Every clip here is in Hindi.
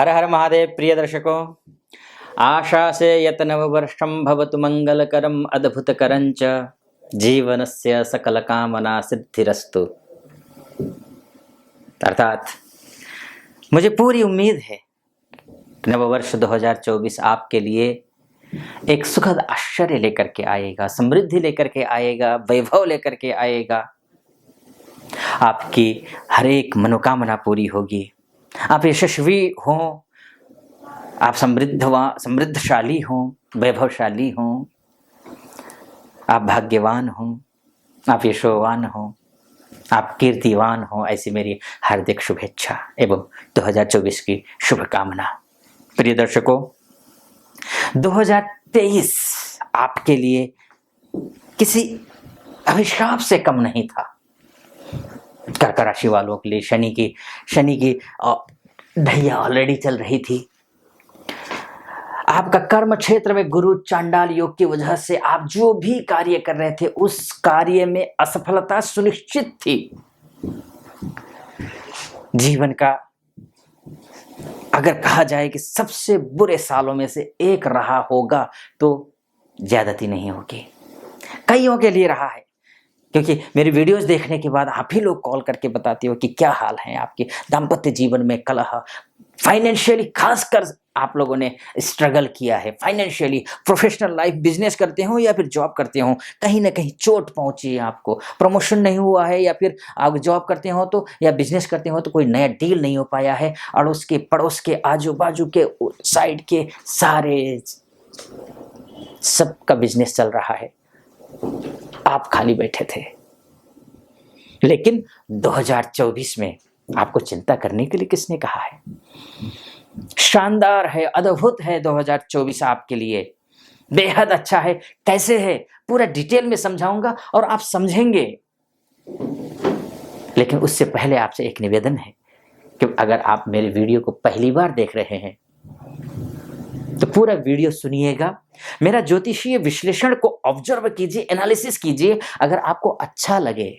हर हर महादेव। प्रिय दर्शकों, आशा से यत नववर्षं भवतु मंगलकरम अद्भुतकरं च जीवनस्य सकल कामना सिद्धिरस्तु। अर्थात मुझे पूरी उम्मीद है नववर्ष 2024 आपके लिए एक सुखद आश्चर्य लेकर के आएगा, समृद्धि लेकर के आएगा, वैभव लेकर के आएगा। आपकी हर एक मनोकामना पूरी होगी, आप यशस्वी हों, आप समृद्धशाली हों, वैभवशाली हों, आप भाग्यवान हों, आप यशोवान हों, आप कीर्तिवान हों, ऐसी मेरी हार्दिक शुभेच्छा एवं 2024 की शुभकामना। प्रिय दर्शकों, 2023 आपके लिए किसी अभिशाप से कम नहीं था। कर्क राशि वालों के लिए शनि की ढैया ऑलरेडी चल रही थी। आपका कर्म क्षेत्र में गुरु चांडाल योग की वजह से आप जो भी कार्य कर रहे थे उस कार्य में असफलता सुनिश्चित थी। जीवन का अगर कहा जाए कि सबसे बुरे सालों में से एक रहा होगा तो ज्यादती नहीं होगी, कईयों के लिए रहा है। क्योंकि मेरी वीडियोस देखने के बाद आप ही लोग कॉल करके बताते हो कि क्या हाल है आपके दाम्पत्य जीवन में, कलह, फाइनेंशियली खासकर आप लोगों ने स्ट्रगल किया है। फाइनेंशियली, प्रोफेशनल लाइफ, बिजनेस करते हो या फिर जॉब करते हो, कहीं ना कहीं चोट पहुंची है आपको, प्रमोशन नहीं हुआ है, या फिर आप जॉब करते हो तो या बिजनेस करते हो तो कोई नया डील नहीं हो पाया है, अड़ोस के पड़ोस के आजू बाजू के साइड के सारे सबका बिजनेस चल रहा है, आप खाली बैठे थे। लेकिन 2024 में आपको चिंता करने के लिए किसने कहा है? शानदार है, अद्भुत है 2024 आपके लिए, बेहद अच्छा है। कैसे है पूरा डिटेल में समझाऊंगा और आप समझेंगे। लेकिन उससे पहले आपसे एक निवेदन है कि अगर आप मेरे वीडियो को पहली बार देख रहे हैं तो पूरा वीडियो सुनिएगा, मेरा ज्योतिषीय विश्लेषण को ऑब्जर्व कीजिए, एनालिसिस कीजिए। अगर आपको अच्छा लगे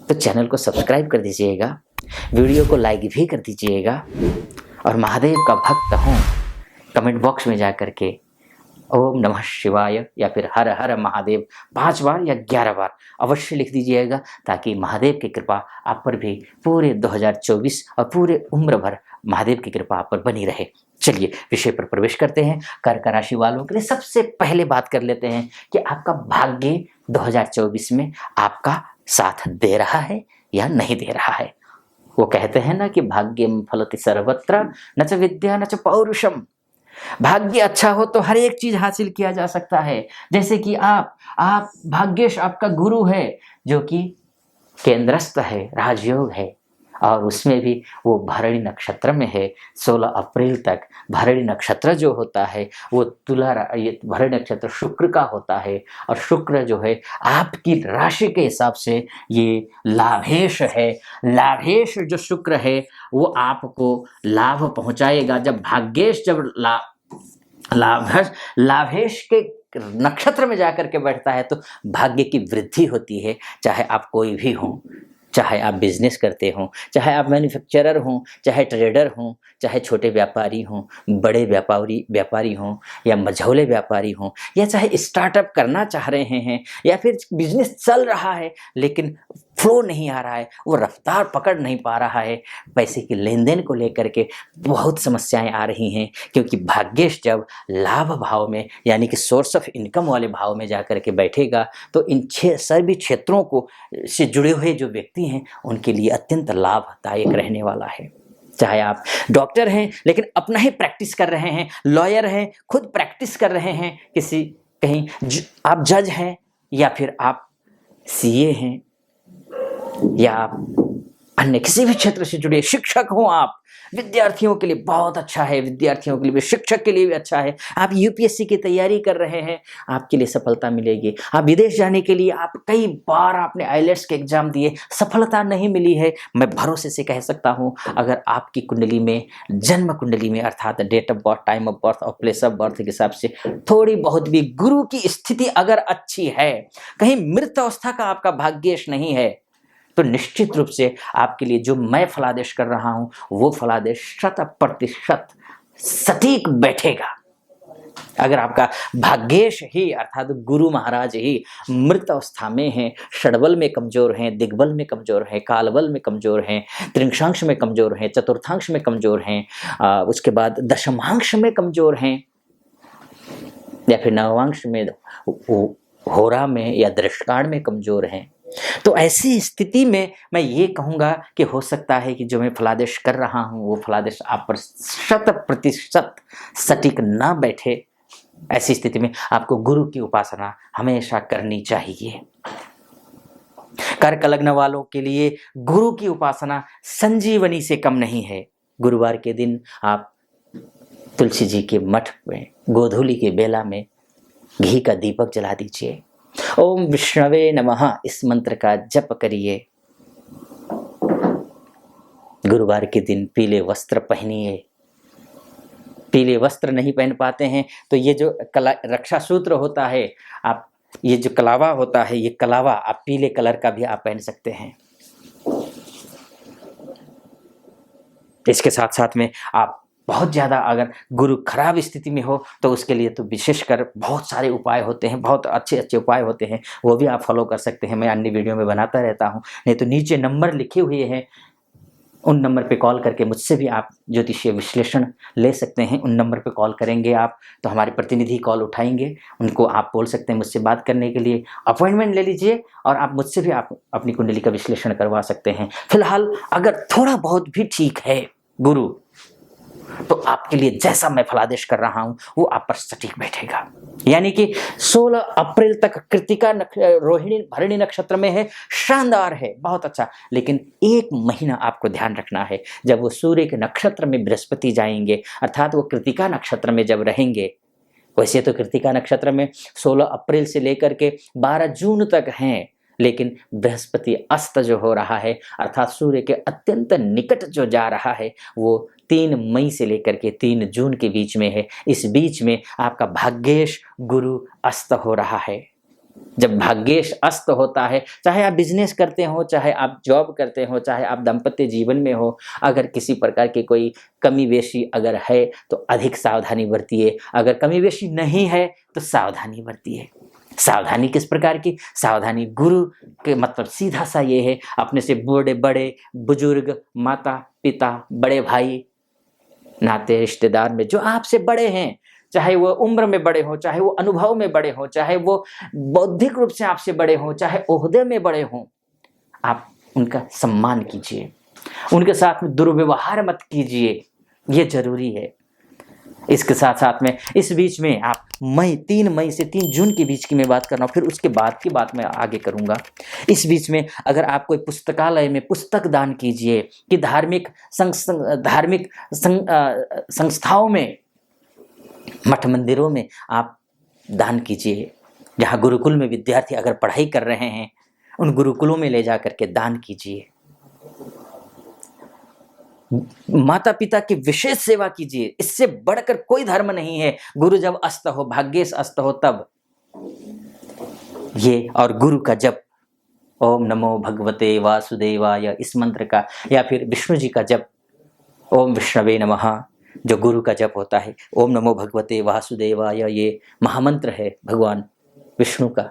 तो चैनल को सब्सक्राइब कर दीजिएगा, वीडियो को लाइक भी कर दीजिएगा, और महादेव का भक्त हूँ कमेंट बॉक्स में जाकर के ओम नमः शिवाय या फिर हर हर महादेव 5 बार या 11 बार अवश्य लिख दीजिएगा, ताकि महादेव की कृपा आप पर भी पूरे 2024 और पूरे उम्र भर महादेव की कृपा आप पर बनी रहे। चलिए विषय पर प्रवेश करते हैं। कर्क राशि वालों के लिए सबसे पहले बात कर लेते हैं कि आपका भाग्य 2024 में आपका साथ दे रहा है या नहीं दे रहा है। वो कहते हैं ना कि भाग्यम फलति सर्वत्र न च विद्या न च पौरुषम। भाग्य अच्छा हो तो हर एक चीज हासिल किया जा सकता है। जैसे कि आप भाग्येश आपका गुरु है जो कि केंद्रस्थ है, राजयोग है, और उसमें भी वो भरणी नक्षत्र में है। 16 अप्रैल तक भरणी नक्षत्र जो होता है वो ये भरणी नक्षत्र शुक्र का होता है, और शुक्र जो है आपकी राशि के हिसाब से ये लाभेश है। लाभेश जो शुक्र है वो आपको लाभ पहुंचाएगा। जब भाग्येश जब लाभेश के नक्षत्र में जाकर के बैठता है तो भाग्य की वृद्धि होती है। चाहे आप कोई भी हो, चाहे आप बिजनेस करते हो, चाहे आप मैन्युफैक्चरर हों, चाहे ट्रेडर हों, चाहे छोटे व्यापारी हों, बड़े व्यापारी हों, या मझौले व्यापारी हों, या चाहे स्टार्टअप करना चाह रहे हैं, या फिर बिजनेस चल रहा है लेकिन फ्लो नहीं आ रहा है, वो रफ्तार पकड़ नहीं पा रहा है, पैसे के लेन देन को लेकर के बहुत समस्याएं आ रही हैं। क्योंकि भाग्येश जब लाभ भाव में यानी कि सोर्स ऑफ इनकम वाले भाव में जाकर के बैठेगा तो इन सभी क्षेत्रों को से जुड़े हुए जो व्यक्ति हैं उनके लिए अत्यंत लाभदायक रहने वाला है। चाहे आप डॉक्टर हैं लेकिन अपना ही प्रैक्टिस कर रहे हैं, लॉयर हैं खुद प्रैक्टिस कर रहे हैं, कहीं आप जज हैं, या फिर आप सीए हैं, या आप अन्य किसी भी क्षेत्र से जुड़े शिक्षक हो, आप विद्यार्थियों के लिए बहुत अच्छा है, विद्यार्थियों के लिए भी, शिक्षक के लिए भी अच्छा है। आप यूपीएससी की तैयारी कर रहे हैं, आपके लिए सफलता मिलेगी। आप विदेश जाने के लिए आप कई बार आपने आईलेट्स के एग्जाम दिए, सफलता नहीं मिली है, मैं भरोसे से कह सकता हूं अगर आपकी कुंडली में, जन्म कुंडली में अर्थात date of birth, time of birth और प्लेस ऑफ बर्थ के हिसाब से थोड़ी बहुत भी गुरु की स्थिति अगर अच्छी है, कहीं मृत अवस्था का आपका भाग्येश नहीं है, तो निश्चित रूप से आपके लिए जो मैं फलादेश कर रहा हूं वो फलादेश 100% सटीक बैठेगा। अगर आपका भाग्येश ही अर्थात गुरु महाराज ही मृत अवस्था में हैं, षडबल में कमजोर हैं, दिग्बल में कमजोर हैं, कालबल में कमजोर हैं, त्रिंशांश में कमजोर हैं, चतुर्थांश में कमजोर हैं, उसके बाद दशमांश में कमजोर हैं, या फिर नवांश में होरा में या दृष्टान में कमजोर हैं, तो ऐसी स्थिति में मैं ये कहूँगा कि हो सकता है कि जो मैं फलादेश कर रहा हूँ वो फलादेश आप पर 100% सटीक ना बैठे। ऐसी स्थिति में आपको गुरु की उपासना हमेशा करनी चाहिए। कर्क लग्न वालों के लिए गुरु की उपासना संजीवनी से कम नहीं है। गुरुवार के दिन आप तुलसी जी के मठ में गोधूली के बेला में घी का दीपक जला दीजिए। ओम विष्णवे नमः इस मंत्र का जप करिए। गुरुवार के दिन पीले वस्त्र पहनिए। पीले वस्त्र नहीं पहन पाते हैं तो ये जो रक्षा सूत्र होता है, आप ये जो कलावा होता है, ये कलावा आप पीले कलर का भी आप पहन सकते हैं। इसके साथ साथ में आप बहुत ज़्यादा अगर गुरु खराब स्थिति में हो तो उसके लिए तो विशेषकर बहुत सारे उपाय होते हैं, बहुत अच्छे अच्छे उपाय होते हैं, वो भी आप फॉलो कर सकते हैं। मैं अन्य वीडियो में बनाता रहता हूँ। नहीं तो नीचे नंबर लिखे हुए हैं, उन नंबर पे कॉल करके मुझसे भी आप ज्योतिषीय विश्लेषण ले सकते हैं। उन नंबर पे कॉल करेंगे आप तो हमारे प्रतिनिधि कॉल उठाएंगे, उनको आप बोल सकते हैं मुझसे बात करने के लिए, अपॉइंटमेंट ले लीजिए और आप मुझसे भी आप अपनी कुंडली का विश्लेषण करवा सकते हैं। फिलहाल अगर थोड़ा बहुत भी ठीक है गुरु तो आपके लिए जैसा मैं फलादेश कर रहा हूं वो आप पर सटीक बैठेगा। यानी कि 16 अप्रैल तक कृतिका रोहिणी भरणी नक्षत्र में है, शानदार है, बहुत अच्छा। लेकिन एक महीना आपको ध्यान रखना है, जब वो सूर्य के नक्षत्र में बृहस्पति जाएंगे अर्थात वो कृतिका नक्षत्र में जब रहेंगे। वैसे तो कृतिका नक्षत्र में 16 अप्रैल से लेकर के 12 जून तक हैं, लेकिन बृहस्पति अस्त जो हो रहा है अर्थात सूर्य के अत्यंत निकट जो जा रहा है वो 3 मई से लेकर के 3 जून के बीच में है। इस बीच में आपका भाग्येश गुरु अस्त हो रहा है। जब भाग्येश अस्त होता है, चाहे आप बिजनेस करते हो, चाहे आप जॉब करते हो, चाहे आप दाम्पत्य जीवन में हो, अगर किसी प्रकार की कोई कमी बेशी अगर है तो अधिक सावधानी बरतिए, अगर कमी बेशी नहीं है तो सावधानी बरतिए। सावधानी किस प्रकार की? सावधानी गुरु के मतलब सीधा सा ये है, अपने से बड़े बड़े बुजुर्ग, माता पिता, बड़े भाई, नाते रिश्तेदार में जो आपसे बड़े हैं, चाहे वो उम्र में बड़े हो, चाहे वो अनुभव में बड़े हो, चाहे वो बौद्धिक रूप से आपसे बड़े हो, चाहे ओहदे में बड़े हो, आप उनका सम्मान कीजिए, उनके साथ में दुर्व्यवहार मत कीजिए, ये जरूरी है। इसके साथ साथ में इस बीच में आप 3 मई से 3 जून के बीच की मैं बात कर रहा हूँ, फिर उसके बाद की बात मैं आगे करूँगा। इस बीच में अगर आप कोई पुस्तकालय में पुस्तक दान कीजिए कि धार्मिक संस्थाओं में, मठ मंदिरों में आप दान कीजिए। जहाँ गुरुकुल में विद्यार्थी अगर पढ़ाई कर रहे हैं उन गुरुकुलों में ले जा करके दान कीजिए। माता पिता की विशेष सेवा कीजिए, इससे बढ़कर कोई धर्म नहीं है। गुरु जब अस्त हो, भाग्येश अस्त हो तब ये, और गुरु का जप ओम नमो भगवते वासुदेवाय इस मंत्र का, या फिर विष्णु जी का जप ओम विष्णवे नमः जो गुरु का जप होता है, ओम नमो भगवते वासुदेवाय ये महामंत्र है भगवान विष्णु का।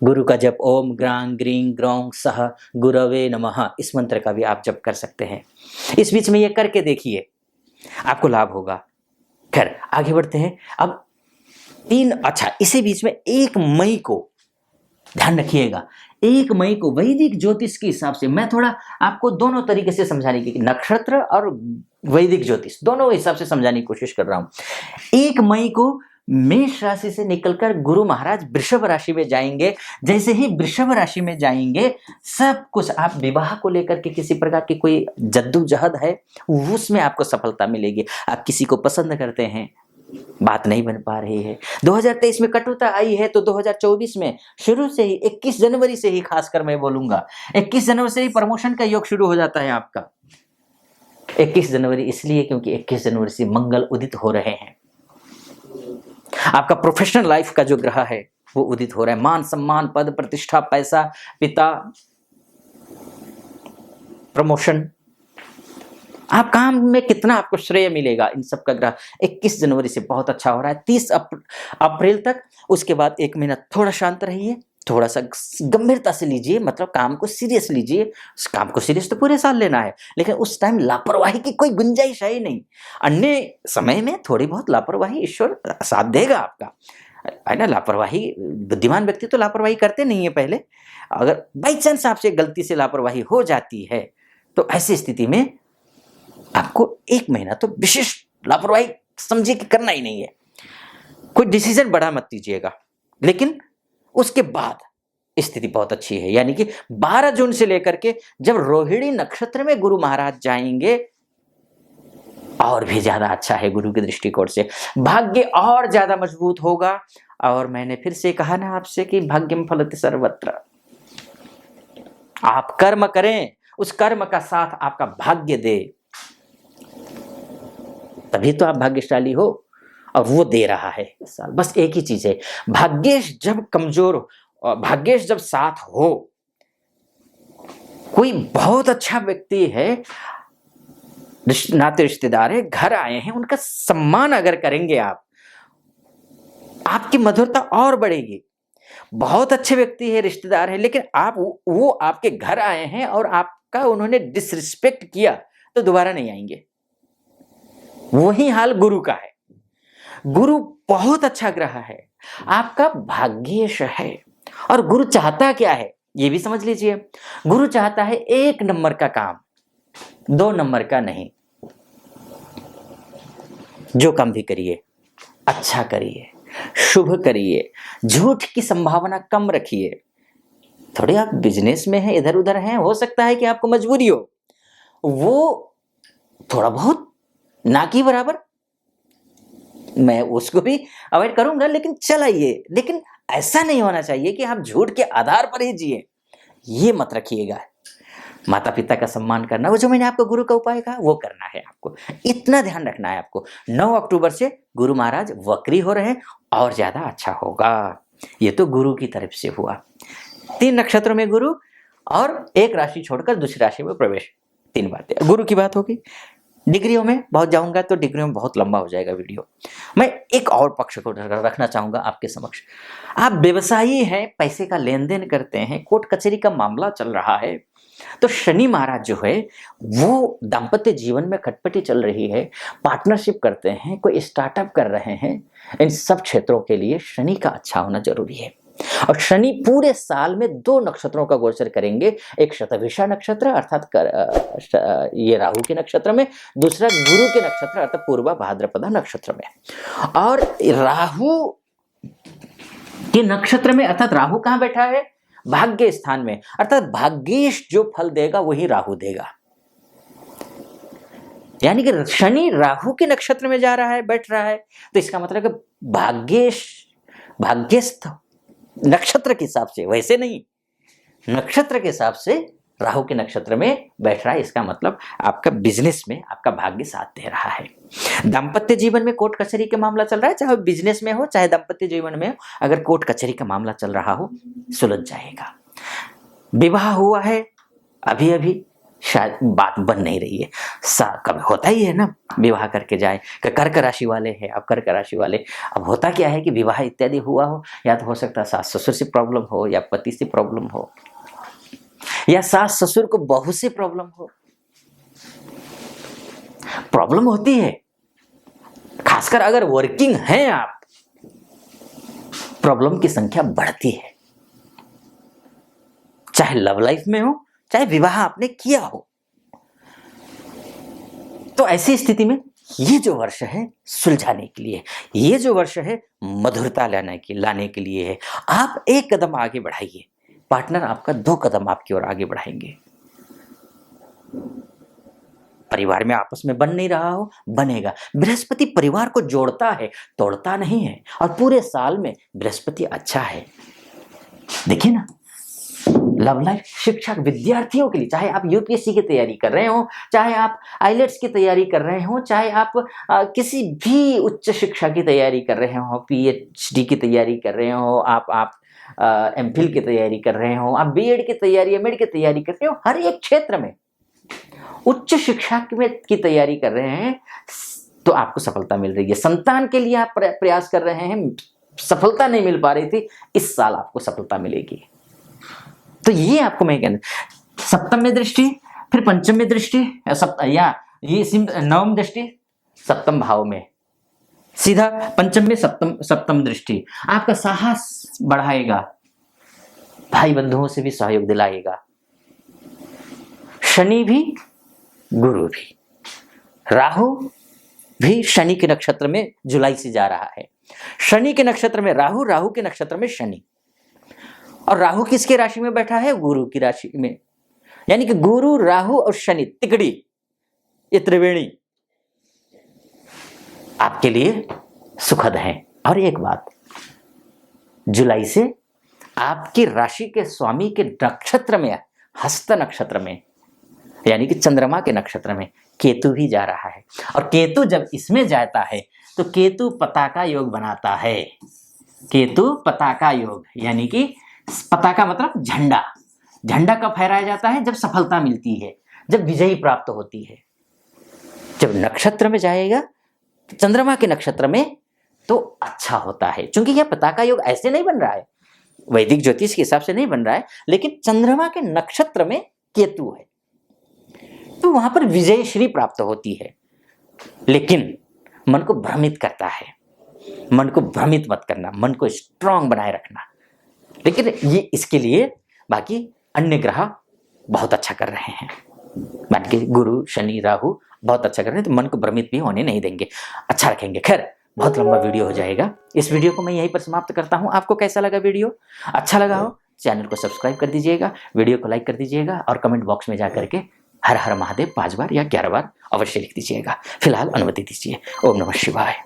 गुरु का जप ओम ग्रां ग्रीं ग्रौं सह गुरवे नमः इस मंत्र का भी आप जप कर सकते हैं। इस बीच में ये करके देखिए, आपको लाभ होगा। खैर आगे बढ़ते हैं। अब इसी बीच में 1 मई को ध्यान रखिएगा, 1 मई को वैदिक ज्योतिष के हिसाब से मैं थोड़ा आपको दोनों तरीके से समझाने की, नक्षत्र और वैदिक ज्योतिष दोनों हिसाब से समझाने की कोशिश कर रहा हूं। 1 मई को मेष राशि से निकलकर गुरु महाराज वृषभ राशि में जाएंगे। जैसे ही वृषभ राशि में जाएंगे, सब कुछ आप विवाह को लेकर के किसी प्रकार की कोई जद्दोजहद है उसमें आपको सफलता मिलेगी। आप किसी को पसंद करते हैं, बात नहीं बन पा रही है, 2023 में कटुता आई है, तो 2024 में शुरू से ही 21 जनवरी से ही खासकर मैं बोलूंगा 21 जनवरी से ही प्रमोशन का योग शुरू हो जाता है आपका। 21 जनवरी इसलिए क्योंकि 21 जनवरी से मंगल उदित हो रहे हैं। आपका प्रोफेशनल लाइफ का जो ग्रह है वो उदित हो रहा है। मान सम्मान, पद प्रतिष्ठा, पैसा, पिता, प्रमोशन, आप काम में कितना आपको श्रेय मिलेगा, इन सब का ग्रह 21 जनवरी से बहुत अच्छा हो रहा है, 30 अप्रैल तक। उसके बाद 1 महीना थोड़ा शांत रहिए, थोड़ा सा गंभीरता से लीजिए, मतलब काम को सीरियस लीजिए। उस काम को सीरियस तो पूरे साल लेना है, लेकिन उस टाइम लापरवाही की कोई गुंजाइश है ही नहीं। अन्य समय में थोड़ी बहुत लापरवाही ईश्वर साथ देगा आपका, है ना। लापरवाही, बुद्धिमान व्यक्ति तो लापरवाही करते नहीं है पहले। अगर बाई चांस आपसे गलती से लापरवाही हो जाती है तो ऐसी स्थिति में आपको 1 महीना तो विशेष लापरवाही समझिए कि करना ही नहीं है। कोई डिसीजन बड़ा मत लीजिएगा, लेकिन उसके बाद स्थिति बहुत अच्छी है। यानी कि 12 जून से लेकर के जब रोहिणी नक्षत्र में गुरु महाराज जाएंगे, और भी ज्यादा अच्छा है गुरु के दृष्टिकोण से। भाग्य और ज्यादा मजबूत होगा। और मैंने फिर से कहा ना आपसे कि भाग्यम फलति सर्वत्र। आप कर्म करें, उस कर्म का साथ आपका भाग्य दे, तभी तो आप भाग्यशाली हो, और वो दे रहा है इस साल। बस एक ही चीज है, भाग्येश जब कमजोर, भाग्येश जब साथ हो, कोई बहुत अच्छा व्यक्ति है, नाते रिश्तेदार है, घर आए हैं, उनका सम्मान अगर करेंगे आप, आपकी मधुरता और बढ़ेगी। बहुत अच्छे व्यक्ति है, रिश्तेदार है, लेकिन आप वो आपके घर आए हैं और आपका उन्होंने डिसरिस्पेक्ट किया तो दोबारा नहीं आएंगे। वही हाल गुरु का है। गुरु बहुत अच्छा ग्रह है, आपका भाग्येश है। और गुरु चाहता क्या है ये भी समझ लीजिए। गुरु चाहता है 1 नंबर का काम, 2 नंबर का नहीं। जो काम भी करिए अच्छा करिए, शुभ करिए, झूठ की संभावना कम रखिए। थोड़े आप बिजनेस में हैं, इधर उधर हैं, हो सकता है कि आपको मजबूरी हो, वो थोड़ा बहुत ना की बराबर, मैं उसको भी अवॉइड करूंगा, लेकिन चलाइए। लेकिन ऐसा नहीं होना चाहिए कि आप झूठ के आधार पर ही जिए, ये मत रखिएगा। माता पिता का सम्मान करना, वो जो मैंने आपको गुरु का उपाय कहा वो करना है आपको, इतना ध्यान रखना है आपको। 9 अक्टूबर से गुरु महाराज वक्री हो रहे हैं, और ज्यादा अच्छा होगा। ये तो गुरु की तरफ से हुआ। 3 नक्षत्रों में गुरु, और 1 राशि छोड़कर दूसरी राशि में प्रवेश, 3 बातें। गुरु की बात होगी। डिग्रियों में बहुत जाऊंगा तो डिग्रियों में बहुत लंबा हो जाएगा वीडियो। मैं एक और पक्ष को रखना चाहूंगा आपके समक्ष। आप व्यवसायी हैं, पैसे का लेन देन करते हैं, कोर्ट कचहरी का मामला चल रहा है, तो शनि महाराज जो है वो दाम्पत्य जीवन में खटपटी चल रही है, पार्टनरशिप करते हैं, कोई स्टार्टअप कर रहे हैं, इन सब क्षेत्रों के लिए शनि का अच्छा होना जरूरी है। और शनि पूरे साल में 2 नक्षत्रों का गोचर करेंगे, एक शतभिषा नक्षत्र अर्थात ये राहु के नक्षत्र में, दूसरा गुरु के नक्षत्र अर्थात पूर्वा भाद्रपदा नक्षत्र में। और राहु के नक्षत्र में, अर्थात राहु कहां बैठा है, भाग्य स्थान में, अर्थात भाग्येश जो फल देगा वही राहु देगा। यानी कि शनि राहु के नक्षत्र में जा रहा है, बैठ रहा है, तो इसका मतलब कि भाग्येश, भाग्यस्थ नक्षत्र के हिसाब से, वैसे नहीं, नक्षत्र के हिसाब से राहु के नक्षत्र में बैठ रहा है। इसका मतलब आपका बिजनेस में आपका भाग्य साथ दे रहा है। दाम्पत्य जीवन में कोर्ट कचहरी का मामला चल रहा है, चाहे बिजनेस में हो चाहे दाम्पत्य जीवन में हो, अगर कोर्ट कचहरी का मामला चल रहा हो सुलझ जाएगा। विवाह हुआ है अभी अभी, शायद बात बन नहीं रही है, कभी होता ही है ना, विवाह करके जाए। कर्क राशि वाले हैं, अब कर्क राशि वाले, अब होता क्या है कि विवाह इत्यादि हुआ हो, या तो हो सकता है सास ससुर से प्रॉब्लम हो, या पति से प्रॉब्लम हो, या सास ससुर को बहू से प्रॉब्लम हो। प्रॉब्लम होती है, खासकर अगर वर्किंग हैं आप, प्रॉब्लम की संख्या बढ़ती है, चाहे लव लाइफ में हो चाहे विवाह आपने किया हो। तो ऐसी स्थिति में ये जो वर्ष है सुलझाने के लिए, ये जो वर्ष है मधुरता लाने के लिए है। आप 1 कदम आगे बढ़ाइए, पार्टनर आपका 2 कदम आपकी ओर आगे बढ़ाएंगे। परिवार में आपस में बन नहीं रहा हो, बनेगा। बृहस्पति परिवार को जोड़ता है, तोड़ता नहीं है, और पूरे साल में बृहस्पति अच्छा है। देखिए ना, लव लाइफ शिक्षक विद्यार्थियों के लिए, चाहे आप यूपीएससी की तैयारी कर रहे हो, चाहे आप आईलेट्स की तैयारी कर रहे हो, चाहे आप किसी भी उच्च शिक्षा की तैयारी कर रहे हो, पीएचडी की तैयारी कर रहे हो, आप एमफिल की तैयारी कर रहे हो, आप बीएड की तैयारी, एमएड की तैयारी कर रहे हो, हर एक क्षेत्र में उच्च शिक्षा की तैयारी कर रहे हैं तो आपको सफलता मिल रही है। संतान के लिए आप प्रयास कर रहे हैं, सफलता नहीं मिल पा रही थी, इस साल आपको सफलता मिलेगी। तो ये आपको मैं कहना, सप्तम में दृष्टि, फिर पंचम में दृष्टि, या ये नवम दृष्टि सप्तम भाव में, सीधा पंचम में सप्तम दृष्टि आपका साहस बढ़ाएगा, भाई बंधुओं से भी सहयोग दिलाएगा। शनि भी गुरु भी, राहु भी शनि के नक्षत्र में जुलाई से जा रहा है। शनि के नक्षत्र में राहु, राहु के नक्षत्र में शनि, और राहु किसके राशि में बैठा है? गुरु की राशि में। यानी कि गुरु, राहु और शनि तिकड़ी, ये त्रिवेणी आपके लिए सुखद है। और एक बात, जुलाई से आपकी राशि के स्वामी के नक्षत्र में, हस्त नक्षत्र में, यानी कि चंद्रमा के नक्षत्र में केतु भी जा रहा है। और केतु जब इसमें जाता है तो केतु पताका योग बनाता है। केतु पताका योग, यानी कि पताका मतलब झंडा। झंडा कब फहराया जाता है? जब सफलता मिलती है, जब विजयी प्राप्त होती है। जब नक्षत्र में जाएगा चंद्रमा के नक्षत्र में तो अच्छा होता है, क्योंकि यह पताका योग ऐसे नहीं बन रहा है, वैदिक ज्योतिष के हिसाब से नहीं बन रहा है, लेकिन चंद्रमा के नक्षत्र में केतु है तो वहां पर विजय श्री प्राप्त होती है। लेकिन मन को भ्रमित करता है, मन को भ्रमित मत करना, मन को स्ट्रांग बनाए रखना। लेकिन ये इसके लिए बाकी अन्य ग्रह बहुत अच्छा कर रहे हैं, मान के गुरु, शनि, राहु बहुत अच्छा कर रहे हैं, तो मन को भ्रमित भी होने नहीं देंगे, अच्छा रखेंगे। खैर, बहुत लंबा वीडियो हो जाएगा, इस वीडियो को मैं यहीं पर समाप्त करता हूं। आपको कैसा लगा वीडियो? अच्छा लगा हो चैनल को सब्सक्राइब कर दीजिएगा, वीडियो को लाइक कर दीजिएगा, और कमेंट बॉक्स में जाकर के हर हर महादेव 5 बार या 11 बार अवश्य लिख दीजिएगा। फिलहाल अनुमति दीजिए। ओम नमः शिवाय।